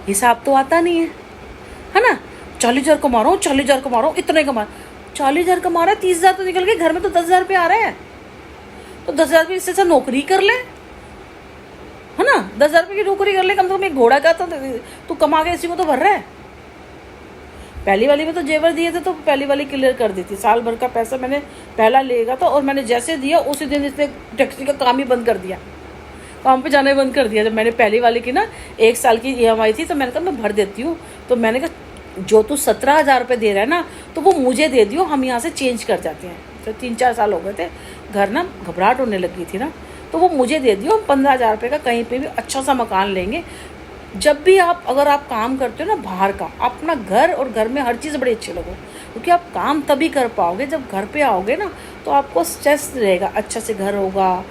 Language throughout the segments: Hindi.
हिसाब तो आता नहीं है ना। 40,000 कमा रहा हूँ, 40,000 कमा रहा हूँ, इतने कमा, 40,000 कमा रहा है, 30,000 तो निकल गए, घर में तो 10,000 रुपये आ रहे हैं। तो 10,000 रुपये इससे नौकरी कर ले, है ना। 10,000 रुपये की नौकरी कर ले, कम से कम एक घोड़ा का तो तू कमा के इसी को तो भर रहा है। पहली वाली में तो जेवर दिए थे तो पहली वाली क्लियर कर दी थी। साल भर का पैसा मैंने पहला लेगा था और मैंने जैसे दिया उसी दिन इसने टैक्सी का काम ही बंद कर दिया, काम पे जाना ही बंद कर दिया। जब मैंने पहली वाली की ना 1 साल की EMI थी तो मैंने कहा मैं भर देती हूँ। तो मैंने कहा जो तू 17,000 रुपये दे रहा है ना तो वो मुझे दे दियो, हम यहाँ से चेंज कर जाते हैं। तो 3-4 साल हो गए थे, घर ना घबराहट होने लगी थी ना, तो वो मुझे दे दियो, हम 15,000 रुपये का कहीं पे भी अच्छा सा मकान लेंगे। जब भी आप अगर आप काम करते हो ना बाहर का, अपना घर और घर में हर चीज़ बड़ी अच्छी लगो, क्योंकि आप काम तभी कर पाओगे जब घर पे आओगे ना तो आपको स्ट्रेस रहेगा, अच्छा से घर होगा,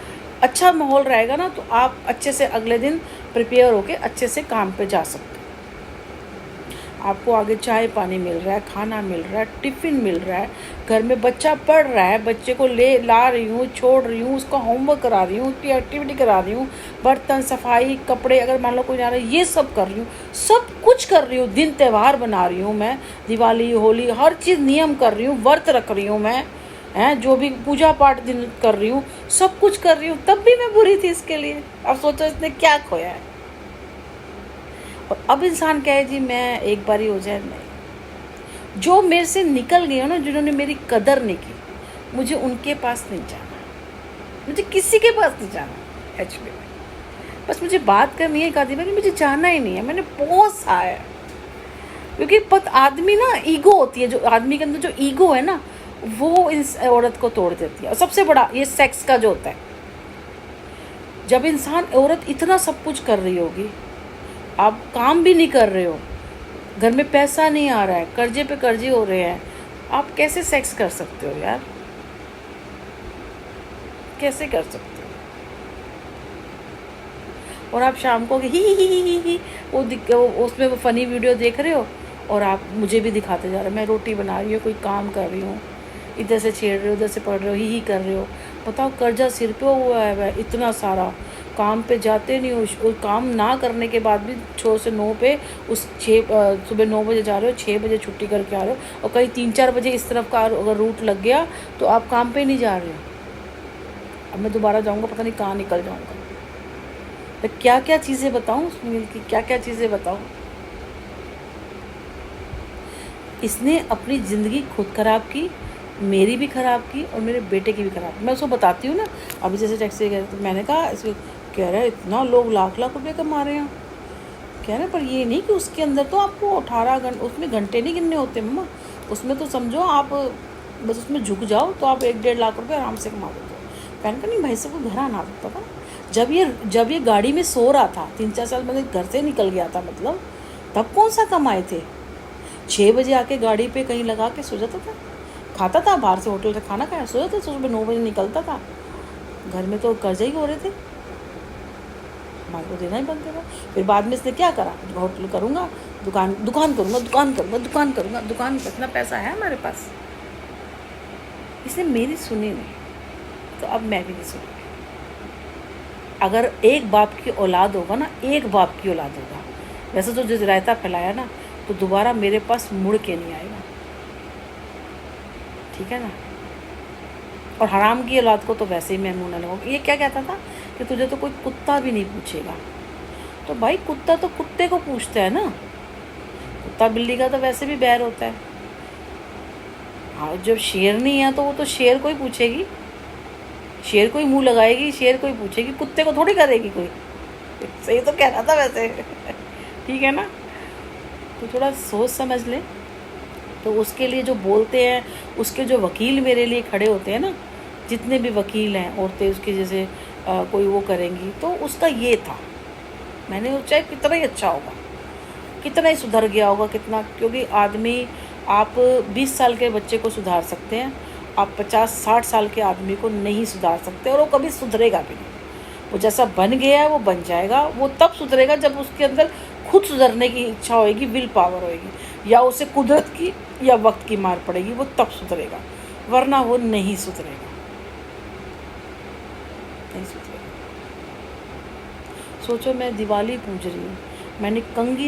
अच्छा माहौल रहेगा ना, तो आप अच्छे से अगले दिन प्रिपेयर होके अच्छे से काम पे जा सकते हो। आपको आगे चाय पानी मिल रहा है, खाना मिल रहा है, टिफ़िन मिल रहा है, घर में बच्चा पढ़ रहा है, बच्चे को ला रही हूँ, छोड़ रही हूँ, उसका होमवर्क करा रही हूँ, उसकी एक्टिविटी करा रही हूँ, बर्तन सफाई, कपड़े, अगर मान लो कोई जा रहा है, ये सब कर रही हूँ, सब कुछ कर रही हूँ। दिन त्यौहार बना रही हूँ मैं, दिवाली होली हर चीज़ नियम कर रही हूँ, व्रत रख रही हूँ मैं, हैं जो भी पूजा पाठ दिन कर रही हूँ, सब कुछ कर रही हूँ, तब भी मैं बुरी थी इसके लिए। अब सोचो इसने क्या खोया है। और अब इंसान कहे जी मैं एक बार ही हो जाए, नहीं। जो मेरे से निकल गए हो ना, जिन्होंने मेरी कदर नहीं की, मुझे उनके पास नहीं जाना, मुझे किसी के पास नहीं जाना एक्चुअली। बस मुझे बात करनी है एक आदमी की, मुझे जाना ही नहीं है, मैंने बहुत सहा है। क्योंकि आदमी ना ईगो होती है, जो आदमी के अंदर जो ईगो है ना वो इस औरत को तोड़ देती है। और सबसे बड़ा ये सेक्स का जो होता है, जब इंसान औरत इतना सब कुछ कर रही होगी, आप काम भी नहीं कर रहे हो, घर में पैसा नहीं आ रहा है, कर्जे पे कर्जे हो रहे हैं, आप कैसे सेक्स कर सकते हो यार, कैसे कर सकते हो। और आप शाम को ही वो उसमें वो फ़नी वीडियो देख रहे हो और आप मुझे भी दिखाते जा रहे हो, मैं रोटी बना रही हूँ, कोई काम कर रही हूँ, इधर से छेड़ रहे हो, उधर से पढ़ रहे हो, ही कर रहे हो। बताओ कर्जा सिर पे हुआ है इतना सारा, काम पे जाते नहीं हो, काम ना करने के बाद भी 6 से 9 पे सुबह 9 बजे जा रहे हो, 6 बजे छुट्टी करके आ रहे हो, और कहीं 3-4 बजे इस तरफ का अगर रूट लग गया तो आप काम पे नहीं जा रहे हो। अब मैं दोबारा जाऊँगा पता नहीं कहाँ निकल जाऊँगा। तो क्या क्या चीज़ें बताऊँ सुनील की, क्या क्या चीज़ें बताऊँ। इसने अपनी ज़िंदगी खुद ख़राब की, मेरी भी ख़राब की और मेरे बेटे की भी ख़राब। मैं उसको बताती हूँ ना, अभी जैसे टैक्सी गए तो मैंने कहा इसको, कह रहा है इतना लोग लाख लाख रुपए कमा रहे हैं, कह रहे हैं पर ये नहीं कि उसके अंदर तो आपको 18 घंटे उसमें घंटे नहीं गिनने होते मम्मा, उसमें तो समझो आप बस उसमें झुक जाओ तो आप 1-1.5 लाख रुपये आराम से कमा देते हो। कहने का नहीं भाई से कोई घर आना देता था, जब ये गाड़ी में सो रहा था 3-4 साल मैंने घर से निकल गया था, मतलब तब कौन सा कमाए थे। 6 बजे आके गाड़ी पे कहीं लगा के सो जाता था, खाता था बाहर से होटल से खाना खाया, सो जाता था, सुबह 9 बजे निकलता था। घर में तो कर्जा ही हो रहे थे, हमारे को देना ही बनता था। फिर बाद में इसने क्या करा, होटल करूँगा, दुकान करूँगा, दुकान इतना पैसा है हमारे पास। इसने मेरी सुनी नहीं तो अब मैं भी नहीं सुनूँगी। अगर एक बाप की औलाद होगा ना, एक बाप की औलाद होगा, वैसे तो जो रायता फैलाया ना तो दोबारा मेरे पास मुड़ के नहीं आएगा, ठीक है ना। और हराम की औलाद को तो वैसे ही मैं मुँह न लगाऊंगी। ये क्या कहता था कि तुझे तो कोई कुत्ता भी नहीं पूछेगा, तो भाई कुत्ता तो कुत्ते को पूछता है ना, कुत्ता बिल्ली का तो वैसे भी बैर होता है। हाँ जब शेरनी है तो वो तो शेर को ही पूछेगी, शेर को ही मुँह लगाएगी, शेर को ही पूछेगी, कुत्ते को थोड़ी करेगी कोई। सही तो कह रहा था वैसे ठीक है ना। तो थोड़ा सोच समझ ले। तो उसके लिए जो बोलते हैं, उसके जो वकील मेरे लिए खड़े होते हैं ना, जितने भी वकील हैं औरतें उसके जैसे कोई वो करेंगी, तो उसका ये था। मैंने सोचा कितना ही अच्छा होगा, कितना ही सुधर गया होगा, कितना, क्योंकि आदमी आप 20 साल के बच्चे को सुधार सकते हैं, आप 50-60 साल के आदमी को नहीं सुधार सकते, और वो कभी सुधरेगा भी नहीं। वो जैसा बन गया है वो बन जाएगा, वो तब सुधरेगा जब उसके अंदर खुद सुधरने की इच्छा होएगी, विल पावर होएगी, या उसे कुदरत की या वक्त की मार पड़ेगी, वो तब सुधरेगा, वरना वो नहीं सुधरेगा, नहीं सुधरेगा। सोचो मैं दिवाली पूज रही हूँ, मैंने कंघी